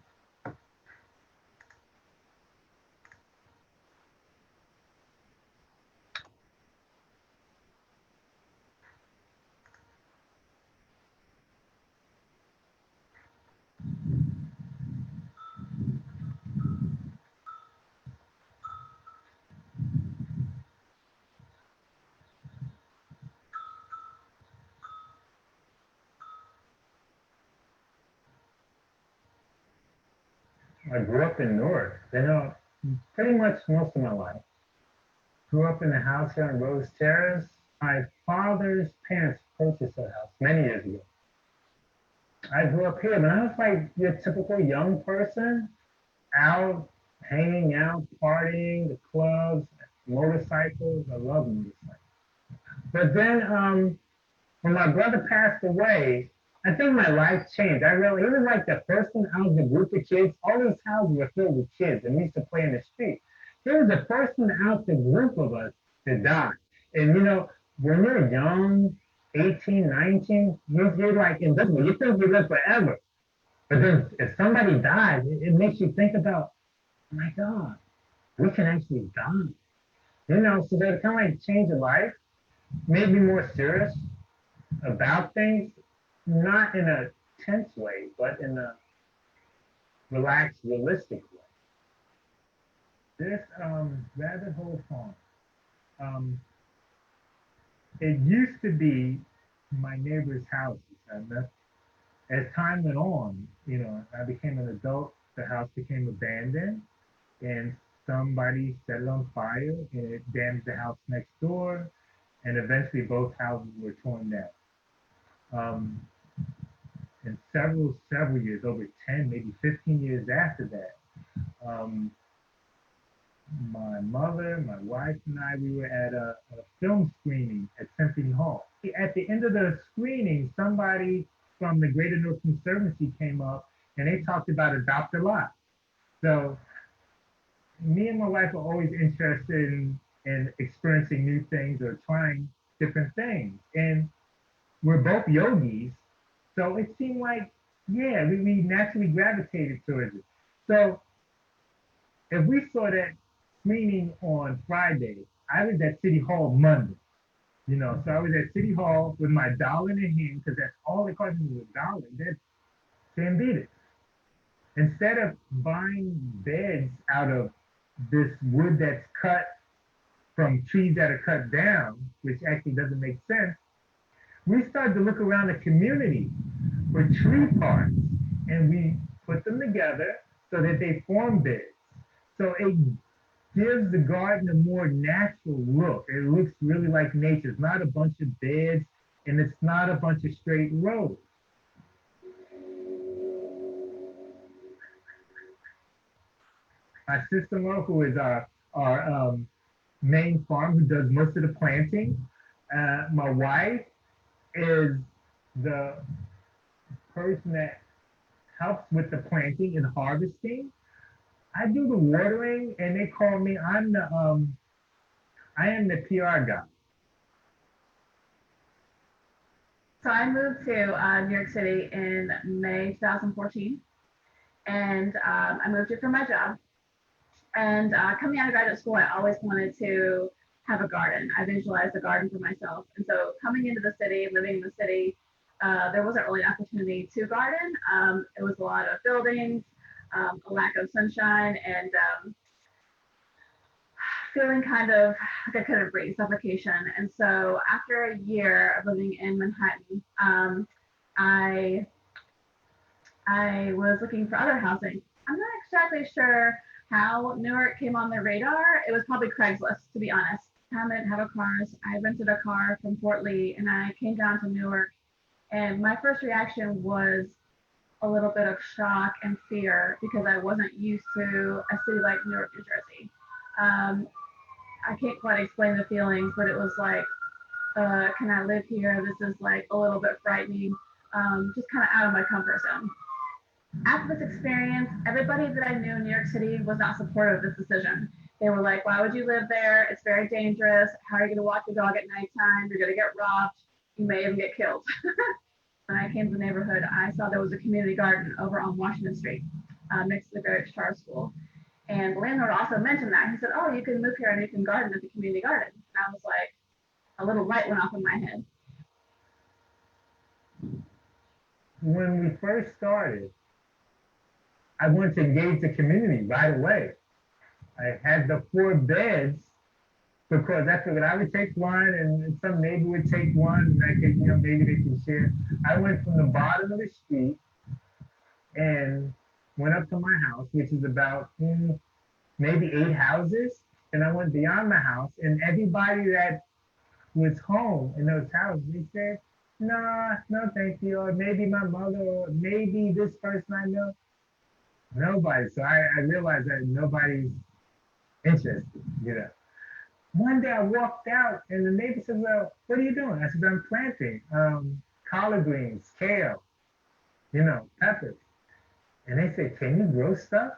I grew up in Newark, pretty much most of my life. Grew up in a house here on Rose Terrace. My father's parents purchased that house many years ago. I grew up here, but I was like your typical young person, out, hanging out, partying, the clubs, motorcycles. I love motorcycles. But then when my brother passed away, I think my life changed. He was like the person out of the group of kids. All these houses were filled with kids, and we used to play in the street. He was the person out the group of us that died. And when you're young, 18, 19, you're like invisible. You think you live forever. But then if somebody dies, it makes you think about, oh my God, we can actually die. So they kind of like change your life, made me more serious about things, not in a tense way, but in a relaxed, realistic way. This rabbit hole farm, it used to be my neighbor's houses. And as time went on, I became an adult, the house became abandoned, and somebody set it on fire, and it damaged the house next door, and eventually both houses were torn down. And several years, over 10, maybe 15 years after that, my mother, my wife, and I, we were at a film screening at Symphony Hall. At the end of the screening, somebody from the Greater Newark Conservancy came up, and they talked about Adopt a Lot. So me and my wife are always interested in experiencing new things or trying different things. And we're both yogis, so it seemed like, yeah, we naturally gravitated towards it. So if we saw that screening on Friday, I was at City Hall Monday. So I was at City Hall with my dollar in hand, because that's all it cost me was $1. That can't beat it. Instead of buying beds out of this wood that's cut from trees that are cut down, which actually doesn't make sense, we started to look around the community for tree parts, and we put them together so that they form beds. So it gives the garden a more natural look. It looks really like nature. It's not a bunch of beds, and it's not a bunch of straight rows. My sister-in-law, who is our main farm, who does most of the planting. My wife is the person that helps with the planting and harvesting. I do the watering, and they call me. I am the PR guy.
So I moved to New York City in May 2014, and I moved here for my job. And coming out of graduate school, I always wanted to have a garden. I visualized a garden for myself. And so coming into the city, living in the city, there wasn't really an opportunity to garden. It was a lot of buildings, a lack of sunshine, and feeling kind of like I couldn't breathe, suffocation. And so after a year of living in Manhattan, I was looking for other housing. I'm not exactly sure how Newark came on the radar. It was probably Craigslist, to be honest. I didn't have a car. So I rented a car from Fort Lee, and I came down to Newark. And my first reaction was a little bit of shock and fear, because I wasn't used to a city like Newark, New Jersey. I can't quite explain the feelings, but it was like, can I live here? This is like a little bit frightening. just kind of out of my comfort zone. After this experience, everybody that I knew in New York City was not supportive of this decision. They were like, why would you live there? It's very dangerous. How are you going to walk your dog at nighttime? You're going to get robbed. You may even get killed. When I came to the neighborhood, I saw there was a community garden over on Washington Street next to the Venus Chintala school. And the landlord also mentioned that. He said, oh, you can move here and you can garden at the community garden. And I was like, a little light went off in my head.
When we first started, I wanted to engage the community right away. I had the 4 beds because I figured I would take one and some neighbor would take one and I could, maybe they can share. I went from the bottom of the street and went up to my house, which is about maybe 8 houses. And I went beyond my house and everybody that was home in those houses, they said, nah, no, thank you. Or maybe my mother, or maybe this person I know. Nobody. So I realized that nobody's interested, One day I walked out and the neighbor said, well, what are you doing? I said, I'm planting collard greens, kale, peppers. And they said, can you grow stuff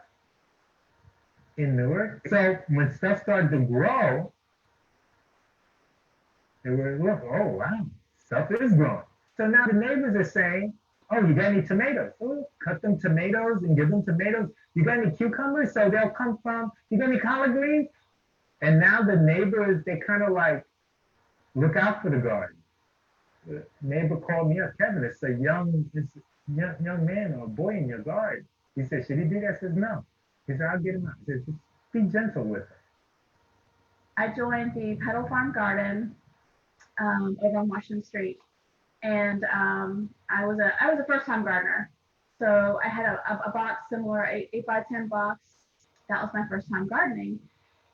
in Newark? So when stuff started to grow, they were, look, oh, wow, stuff is growing. So now the neighbors are saying, oh, you got any tomatoes? Oh, cut them tomatoes and give them tomatoes. You got any cucumbers? So they'll come from, you got any collard greens? And now the neighbors, they kind of like look out for the garden. The neighbor called me up, Kevin, it's a young man or a boy in your garden. He said, should he do that? I said, no. He said, I'll get him out. He said, just be gentle with her.
I joined the Petal Farm Garden over on Washington Street. And I was a first-time gardener. So I had a box similar, 8 by 10 box. That was my first time gardening.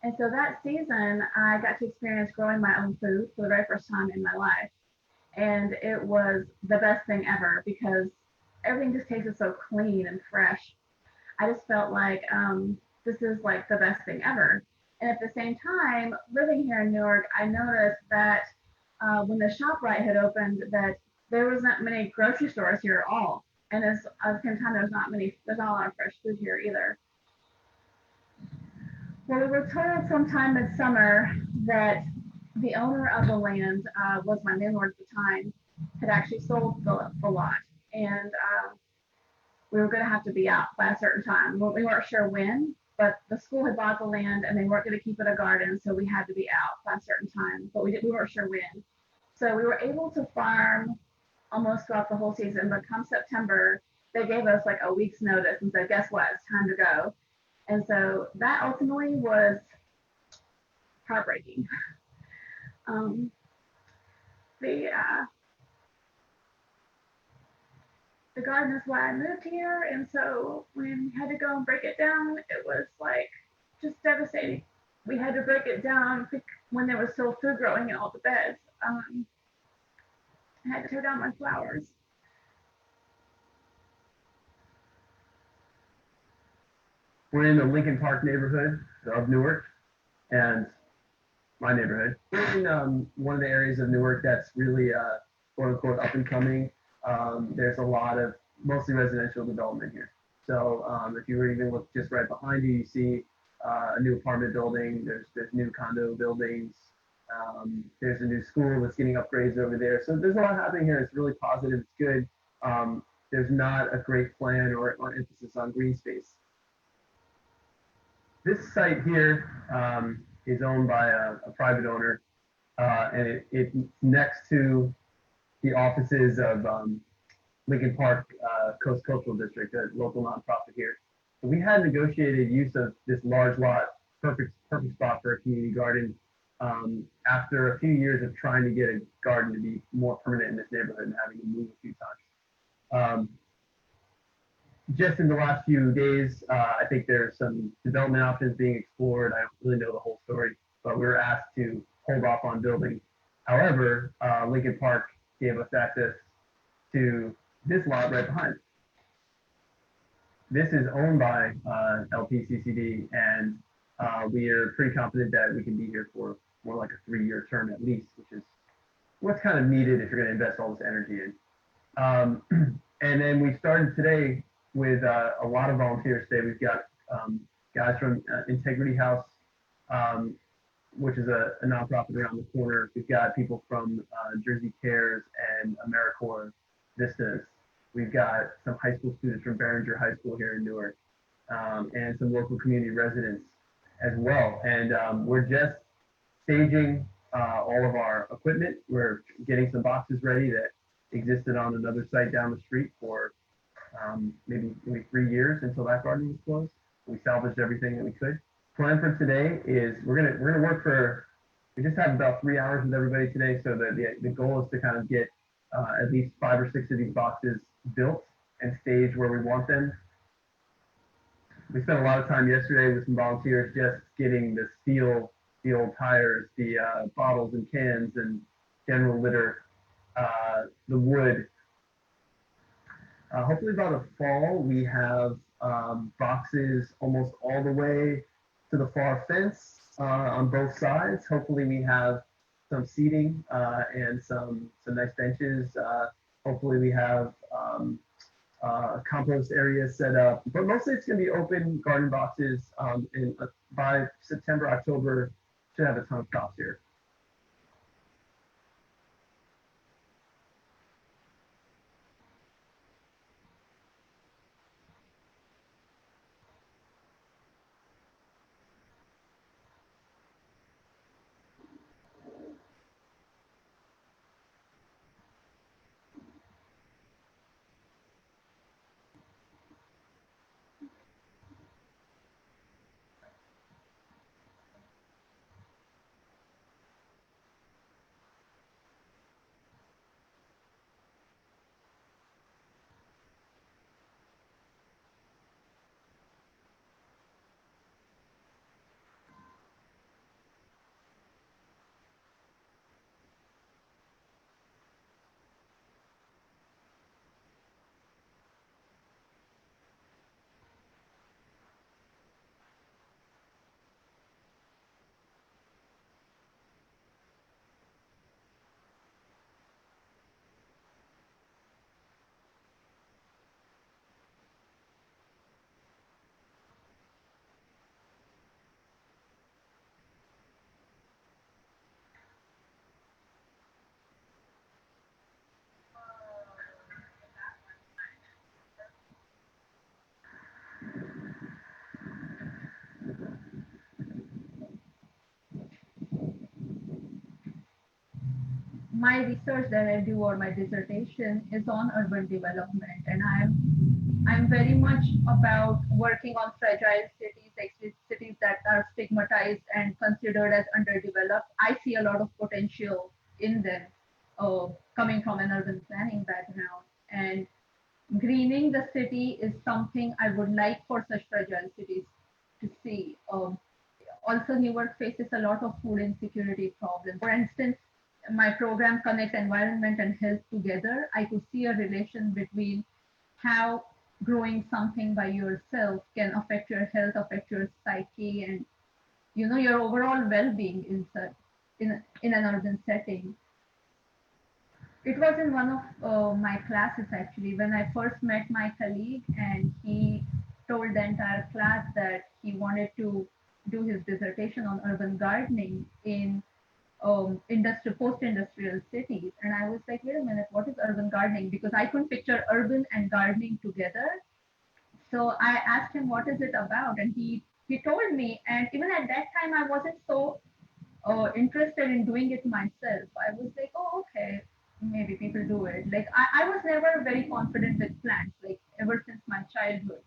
And so that season, I got to experience growing my own food for the very first time in my life. And it was the best thing ever because everything just tasted so clean and fresh. I just felt like this is like the best thing ever. And at the same time, living here in Newark, I noticed that when the ShopRite had opened, that there was not many grocery stores here at all. And at the same time, there's not a lot of fresh food here either. Well, we were told sometime midsummer that the owner of the land was my landlord at the time, had actually sold the lot. And we were going to have to be out by a certain time. We weren't sure when, but the school had bought the land and they weren't going to keep it a garden. So we had to be out by a certain time, but we weren't sure when. So we were able to farm almost throughout the whole season, but come September, they gave us like a week's notice and said, guess what, it's time to go. And so that ultimately was heartbreaking. The garden is why I moved here. And so when we had to go and break it down, it was like just devastating. We had to break it down when there was still food growing in all the beds. I had to tear down my flowers.
We're in the Lincoln Park neighborhood of Newark, and my neighborhood. We're in one of the areas of Newark that's really quote unquote up and coming. There's a lot of mostly residential development here. So if you were even look just right behind you, you see a new apartment building. There's new condo buildings. There's a new school that's getting upgrades over there. So there's a lot happening here. It's really positive. It's good. There's not a great plan or emphasis on green space. This site here is owned by a private owner, and it's next to the offices of Lincoln Park Coast Cultural District, a local nonprofit here. So we had negotiated use of this large lot, perfect spot for a community garden, after a few years of trying to get a garden to be more permanent in this neighborhood and having to move a few times. Just in the last few days, I think there's some development options being explored. I don't really know the whole story, but we were asked to hold off on building. However, Lincoln Park gave us access to this lot right behind. This is owned by LPCCD, and we are pretty confident that we can be here for more like a 3-year term at least, which is what's kind of needed if you're going to invest all this energy in. And then we started today with a lot of volunteers today. We've got guys from Integrity House, um, which is a nonprofit around the corner. We've got people from Jersey Cares and AmeriCorps Vistas. We've got some high school students from Barringer High School here in Newark, and some local community residents as well. And we're just staging all of our equipment. We're getting some boxes ready that existed on another site down the street for maybe 3 years until that garden was closed. We salvaged everything that we could. Plan for today is we're gonna work for. We just have about 3 hours with everybody today, so the goal is to kind of get at least 5 or 6 of these boxes built and staged where we want them. We spent a lot of time yesterday with some volunteers just getting the old tires, the bottles and cans and general litter, the wood. Hopefully by the fall, we have boxes almost all the way to the far fence on both sides. Hopefully we have some seating and some nice benches. Hopefully we have compost areas set up, but mostly it's going to be open garden boxes. By September, October, should have a ton of crops here.
My research that I do or my dissertation is on urban development, and I'm very much about working on fragile cities, like cities that are stigmatized and considered as underdeveloped. I see a lot of potential in them, coming from an urban planning background. And greening the city is something I would like for such fragile cities to see. Also, Newark faces a lot of food insecurity problems. For instance, my program Connect Environment and Health Together, I could see a relation between how growing something by yourself can affect your health, affect your psyche, and your overall well-being in an urban setting. It was in one of my classes actually when I first met my colleague, and he told the entire class that he wanted to do his dissertation on urban gardening in post-industrial cities. And I was like, wait a minute, what is urban gardening? Because I couldn't picture urban and gardening together. So I asked him, what is it about? And he told me, and even at that time, I wasn't so interested in doing it myself. I was like, oh, okay, maybe people do it. Like I was never very confident with plants, like ever since my childhood.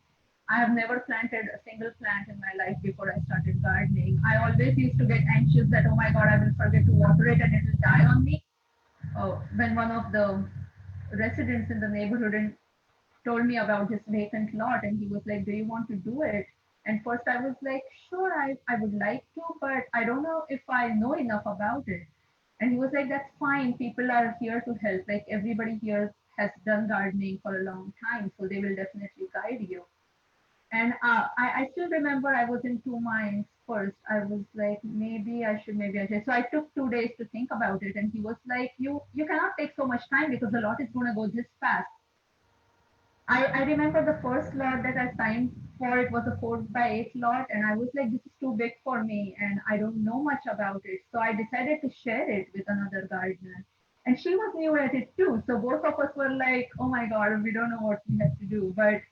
I have never planted a single plant in my life before I started gardening. I always used to get anxious that, oh my God, I will forget to water it and it will die on me. When one of the residents in the neighborhood told me about this vacant lot, and he was like, do you want to do it? And first I was like, sure, I would like to, but I don't know if I know enough about it. And he was like, that's fine. People are here to help. Like everybody here has done gardening for a long time, so they will definitely guide you. And I still remember I was in two minds first. I was like, maybe I should, maybe I should. So I took 2 days to think about it, and he was like, you cannot take so much time because the lot is going to go this fast. I remember the first lot that I signed for, it was a 4x8 lot, and I was like, this is too big for me, and I don't know much about it. So I decided to share it with another gardener. And she was new at it too. So both of us were like, oh my God, we don't know what we have to do. But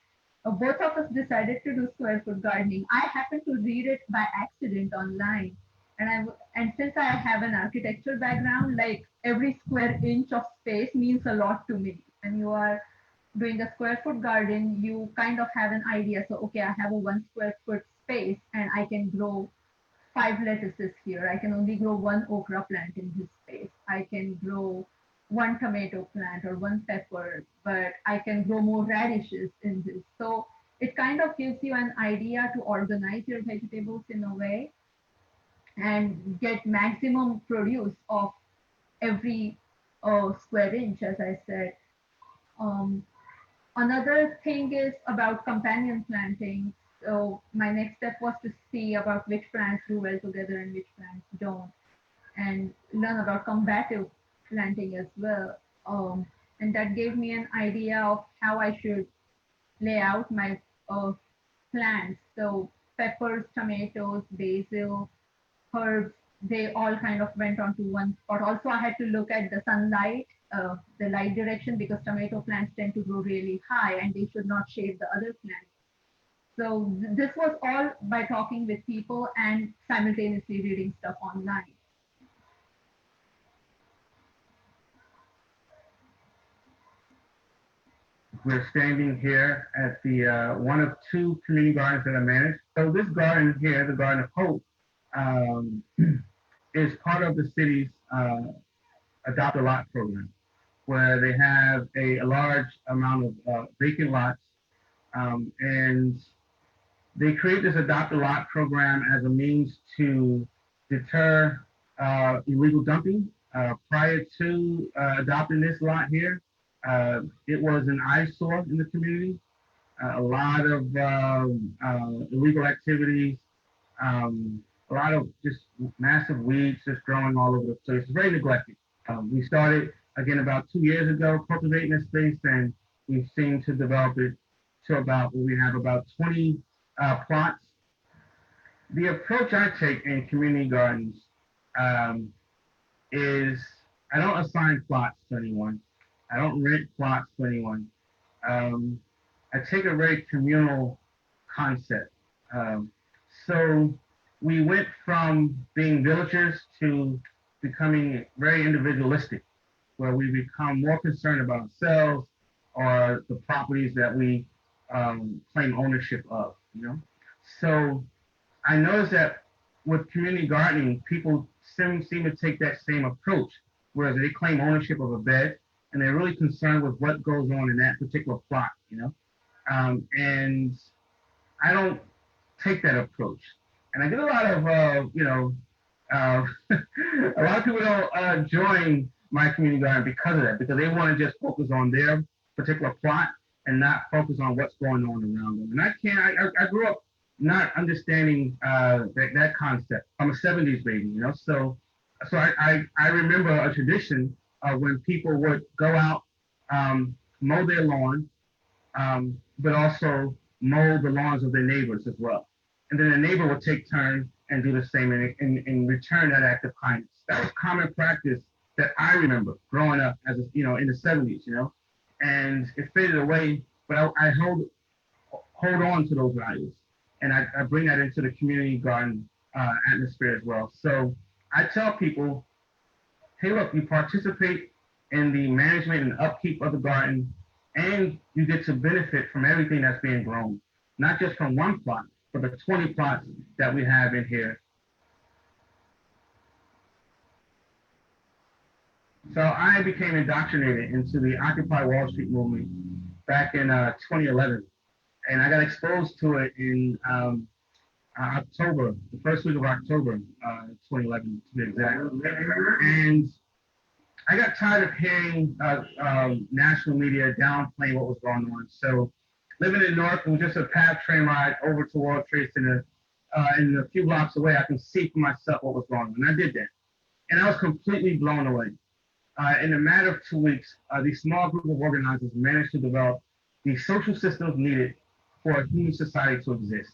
both of us decided to do square foot gardening. I happened to read it by accident online. And since I have an architecture background, like every square inch of space means a lot to me. And you are doing a square foot garden, you kind of have an idea. So, okay, I have a 1 square foot space and I can grow 5 lettuces here. I can only grow one okra plant in this space. I can grow one tomato plant or one pepper, but I can grow more radishes in this. So it kind of gives you an idea to organize your vegetables in a way and get maximum produce of every square inch, as I said. Um, Another thing is about companion planting. So my next step was to see about which plants do well together and which plants don't, and learn about combative planting as well. And that gave me an idea of how I should lay out my plants. So peppers, tomatoes, basil, herbs, they all kind of went onto one spot. Also, I had to look at the sunlight, the light direction, because tomato plants tend to grow really high and they should not shade the other plants. So this was all by talking with people and simultaneously reading stuff online.
We're standing here at the one of two community gardens that I manage. So this garden here, the Garden of Hope, um, is part of the city's Adopt a Lot program, where they have a large amount of vacant lots, and they create this Adopt a Lot program as a means to deter illegal dumping. Prior to adopting this lot here, it was an eyesore in the community. A lot of illegal activities, a lot of just massive weeds just growing all over the place. It's very neglected. We started again about 2 years ago cultivating this space, and we've seen to develop it to about where we have about 20 plots. The approach I take in community gardens is I don't assign plots to anyone. I don't rent plots to anyone. I take a very communal concept. So we went from being villagers to becoming very individualistic, where we become more concerned about ourselves or the properties that we claim ownership of, you know? So I noticed that with community gardening, people seem to take that same approach, whereas they claim ownership of a bed and they're really concerned with what goes on in that particular plot, you know? And I don't take that approach. And I get a lot of, a lot of people don't join my community garden because of that, because they want to just focus on their particular plot and not focus on what's going on around them. And I grew up not understanding that concept. I'm a 70s baby, you know, so I remember a tradition when people would go out, mow their lawn, but also mow the lawns of their neighbors as well. And then the neighbor would take turns and do the same and return that act of kindness. That was common practice that I remember growing up as in the 70s, you know, and it faded away, but I hold on to those values. And I bring that into the community garden atmosphere as well. So I tell people, hey, look, you participate in the management and upkeep of the garden, and you get to benefit from everything that's being grown, not just from one plot, but the 20 plots that we have in here. So I became indoctrinated into the Occupy Wall Street movement back in 2011. And I got exposed to it in October, the first week of October, 2011 to be exact. And I got tired of hearing national media downplaying what was going on. So living in Newark, it was just a PATH train ride over to World Trade Center
and a few blocks away, I can see for myself what was going on. And I did that. And I was completely blown away. In a matter of 2 weeks, these small group of organizers managed to develop the social systems needed for a human society to exist.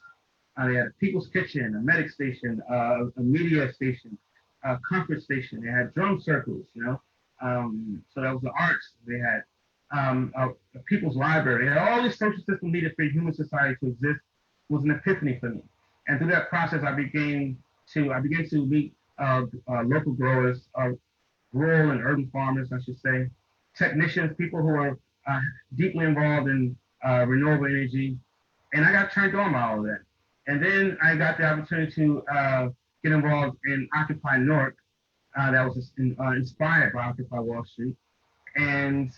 They had a people's kitchen, a medic station, a media station, a comfort station. They had drum circles, you know. So that was the arts. They had a people's library. They had all these social systems needed for a human society to exist. Was an epiphany for me. And through that process, I began to meet local growers, rural and urban farmers, I should say, technicians, people who are deeply involved in renewable energy. And I got turned on by all of that. And then I got the opportunity to get involved in Occupy Newark. That was inspired by Occupy Wall Street. And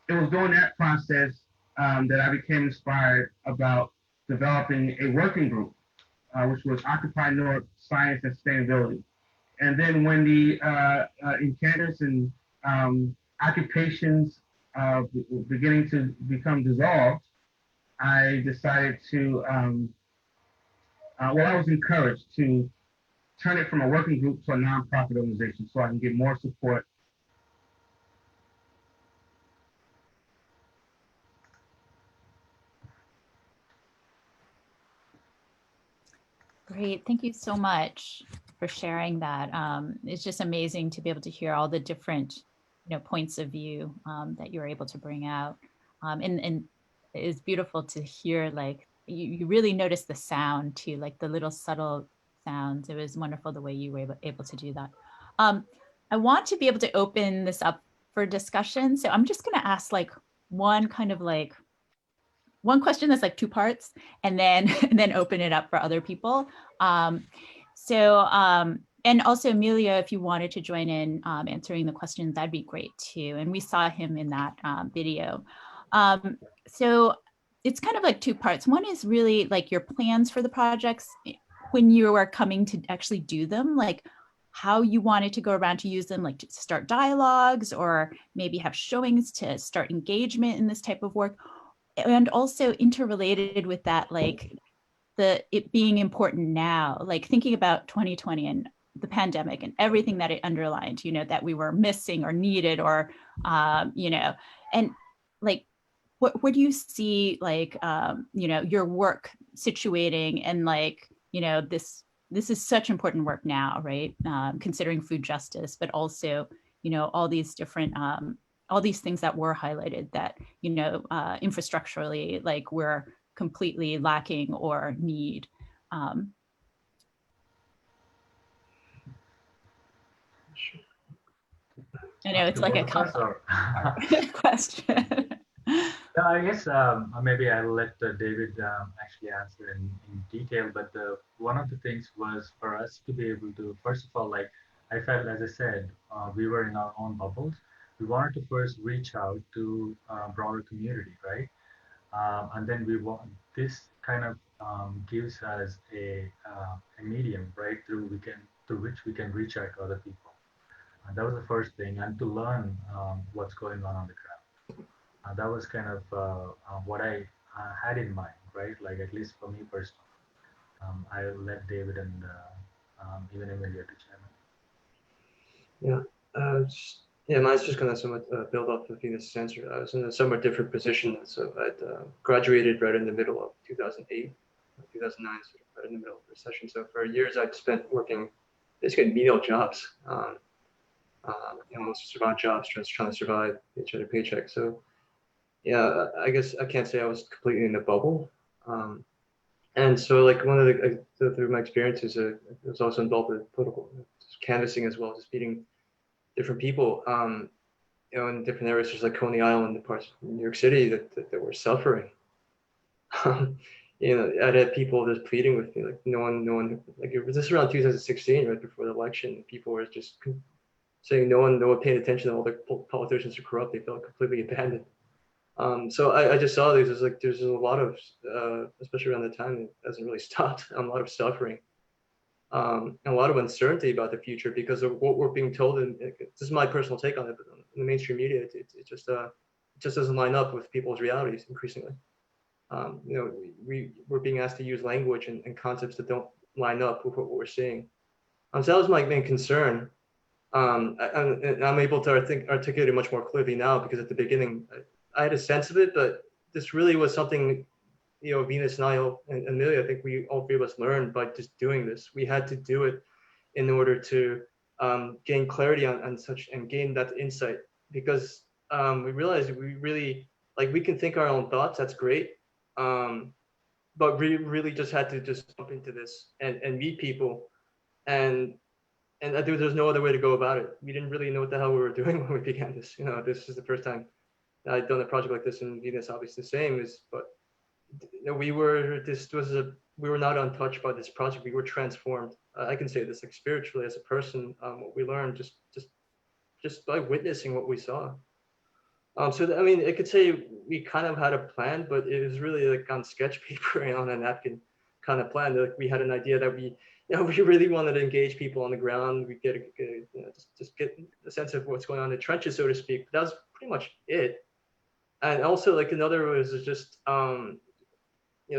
it was during that process that I became inspired about developing a working group, which was Occupy Newark Science and Sustainability. And then when the encounters and occupations were beginning to become dissolved, I decided to, I was encouraged to turn it from a working group to a nonprofit organization so I can get more support.
Great. Thank you so much for sharing that. It's just amazing to be able to hear all the different, points of view that you were able to bring out. And it's beautiful to hear, like, you really notice the sound too, like the little subtle sounds. It was wonderful the way you were able to do that. I want to be able to open this up for discussion. So I'm just going to ask like one question that's like two parts, and then open it up for other people. And also Emilio, if you wanted to join in answering the questions, that'd be great too. And we saw him in that video. So it's kind of like two parts. One is really like your plans for the projects when you are coming to actually do them, like how you wanted to go around to use them, like to start dialogues or maybe have showings to start engagement in this type of work. And also interrelated with that, like it being important now, like thinking about 2020 and the pandemic and everything that it underlined, that we were missing or needed or, and like, what do you see, like, your work situating and like, this is such important work now, right? Considering food justice, but also, all these different, all these things that were highlighted that, infrastructurally, like we're completely lacking or need. I know it's like a question.
I guess maybe I'll let David actually answer in detail, but one of the things was for us to be able to, first of all, like I felt, as I said, we were in our own bubbles. We wanted to first reach out to broader community, right? And then this kind of gives us a medium, right, through which we can reach out to other people. That was the first thing, and to learn what's going on the ground. That was kind of what I had in mind, right? Like at least for me personally. I'll let David and even Emilio to chime
in. Yeah, mine's just going to somewhat build off of Venus' answer. I was in a somewhat different position. So I'd graduated right in the middle of 2008, 2009, so right in the middle of the recession. So for years, I'd spent working basically menial jobs, most survival jobs, trying to survive paycheck to paycheck. So yeah, I guess I can't say I was completely in a bubble. And so like one of through my experiences, I was also involved with political canvassing as well, just meeting different people, in different areas, just like Coney Island, the parts of New York City that were suffering. I'd had people just pleading with me, like no one, like it was just around 2016, right before the election, people were just saying no one paid attention, all the politicians are corrupt, they felt completely abandoned. So I just saw there's a lot of, especially around the time, it hasn't really stopped, a lot of suffering. And a lot of uncertainty about the future because of what we're being told, and this is my personal take on it, but in the mainstream media, it just doesn't line up with people's realities increasingly. we're being asked to use language and concepts that don't line up with what we're seeing. So that was my main concern. And I'm able to articulate it much more clearly now, because at the beginning I had a sense of it, but this really was something, Venus and I and Amelia, I think we all three of us learned by just doing this. We had to do it in order to gain clarity on such and gain that insight, because we realized we really, like, we can think our own thoughts, that's great, but we really just had to just jump into this and meet people, and there's no other way to go about it. We didn't really know what the hell we were doing when we began this. This is the first time I'd done a project like this, and Venus obviously the same is, but we were not untouched by this project. We were transformed. I can say this, like, spiritually as a person. What we learned just by witnessing what we saw. So I mean, I could say we kind of had a plan, but it was really like on sketch paper and on a napkin kind of plan. Like, we had an idea that we really wanted to engage people on the ground. We just get a sense of what's going on in the trenches, so to speak. But that was pretty much it. And also, like, another was just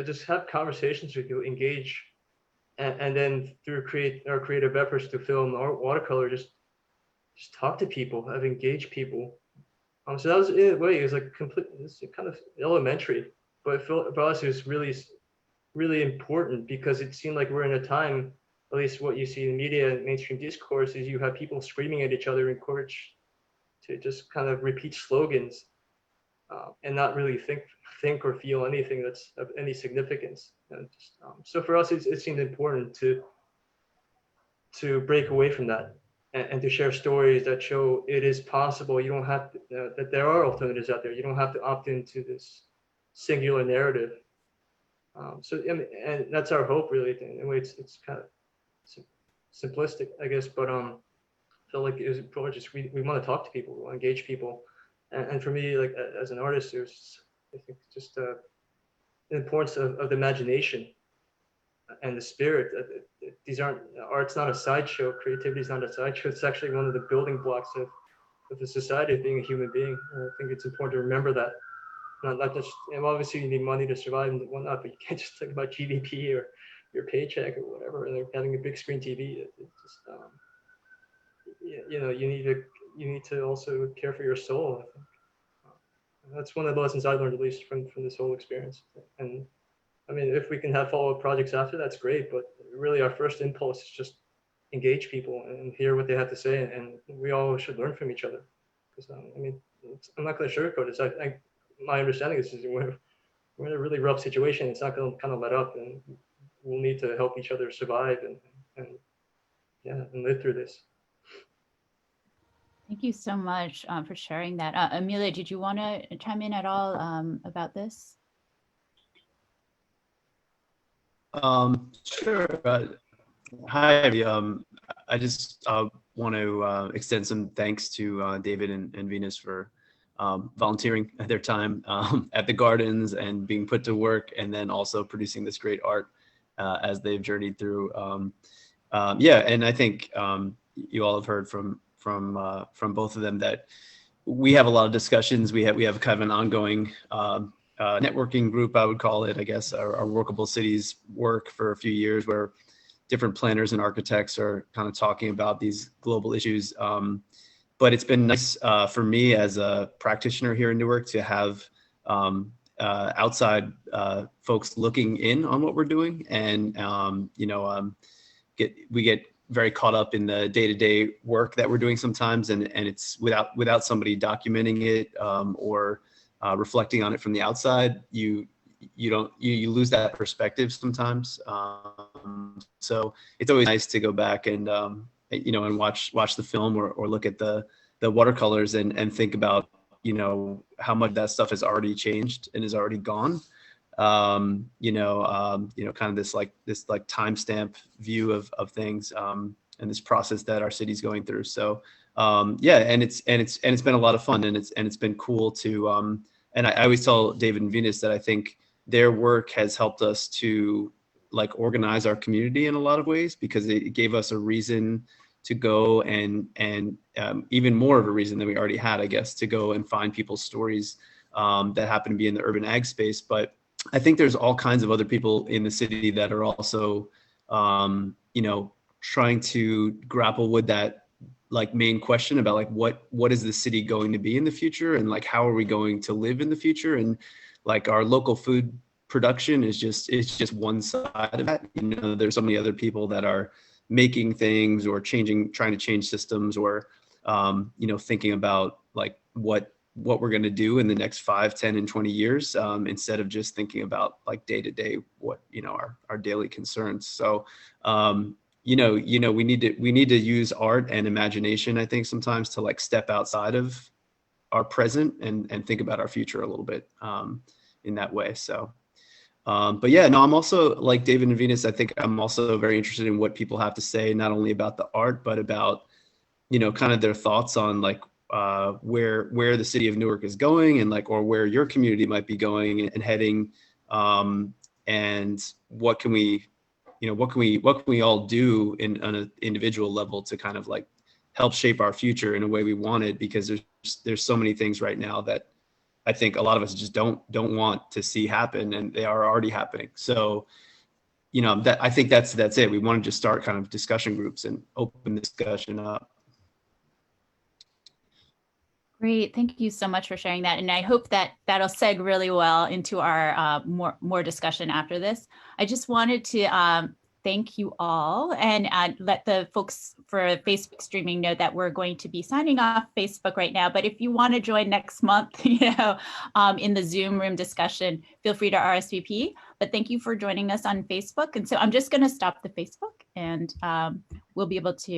just have conversations with you, engage, and then through creative efforts to film or watercolor, just talk to people, have engaged people. So that was, in a way, it was like it's kind of elementary, but for us it was really, really important, because it seemed like we're in a time, at least what you see in media and mainstream discourse, is you have people screaming at each other, encouraged to just kind of repeat slogans, and not really think or feel anything that's of any significance. And just, so for us, it seemed important to break away from that, and to share stories that show it is possible. You don't have to, that there are alternatives out there. You don't have to opt into this singular narrative. And that's our hope, really. In a way, it's kind of simplistic, I guess, but I feel like it was probably just we want to talk to people, we want to engage people, and for me, like, as an artist, it was, I think, just the importance of the imagination and the spirit. These aren't, art's not a sideshow, creativity is not a sideshow. It's actually one of the building blocks of the society of being a human being. And I think it's important to remember that. Not just, and obviously you need money to survive and whatnot, but you can't just think about GDP or your paycheck or whatever, and having a big screen TV. It just, you need to also care for your soul, I think. That's one of the lessons I learned, at least from this whole experience. And I mean, if we can have follow-up projects after, that's great, but really our first impulse is just engage people and hear what they have to say, and we all should learn from each other. Because I mean, I'm not going to sugarcoat this. My understanding is we're in a really rough situation. It's not going to kind of let up, and we'll need to help each other survive and live through this.
Thank you so much for sharing that. Amelia, did you want to chime in at all about this?
Sure. Hi. I just want to extend some thanks to David and Venus for volunteering their time at the gardens and being put to work, and then also producing this great art as they've journeyed through. And I think you all have heard from both of them that we have a lot of discussions. We have kind of an ongoing networking group, I would call it, I guess, our Workable Cities work for a few years, where different planners and architects are kind of talking about these global issues. But it's been nice for me as a practitioner here in Newark to have outside folks looking in on what we're doing, and we get very caught up in the day-to-day work that we're doing sometimes, and it's without somebody documenting it or reflecting on it from the outside, you lose that perspective sometimes. So it's always nice to go back and and watch the film or look at the watercolors and think about how much that stuff has already changed and is already gone. Kind of this timestamp view of things and this process that our city's going through. So and it's been a lot of fun, and it's been cool to and I always tell David and Venus that I think their work has helped us to organize our community in a lot of ways, because it gave us a reason to go and even more of a reason than we already had, I guess, to go and find people's stories that happen to be in the urban ag space, but I think there's all kinds of other people in the city that are also, you know, trying to grapple with that like main question about like what is the city going to be in the future, and like how are we going to live in the future, and like our local food production is just one side of that. You know, there's so many other people that are making things or trying to change systems, or you know, thinking about like what we're going to do in the next 5, 10, and 20 years, instead of just thinking about like day to day, what, you know, our daily concerns. So, you know, we need to use art and imagination, I think, sometimes to like step outside of our present and think about our future a little bit, in that way. So, but yeah, no, I'm also like David and Venus. I think I'm also very interested in what people have to say, not only about the art, but about, you know, kind of their thoughts on like, where the city of Newark is going, and like, or where your community might be going and heading, and what can we all do on an individual level to kind of like help shape our future in a way we want it, because there's so many things right now that I think a lot of us just don't want to see happen, and they are already happening. So, you know, I think that's it. We want to just start kind of discussion groups and open discussion up.
Great. Thank you so much for sharing that. And I hope that that'll seg really well into our more discussion after this. I just wanted to thank you all, and let the folks for Facebook streaming know that we're going to be signing off Facebook right now. But if you want to join next month, you know, in the Zoom room discussion, feel free to RSVP. But thank you for joining us on Facebook. And so I'm just going to stop the Facebook, and we'll be able to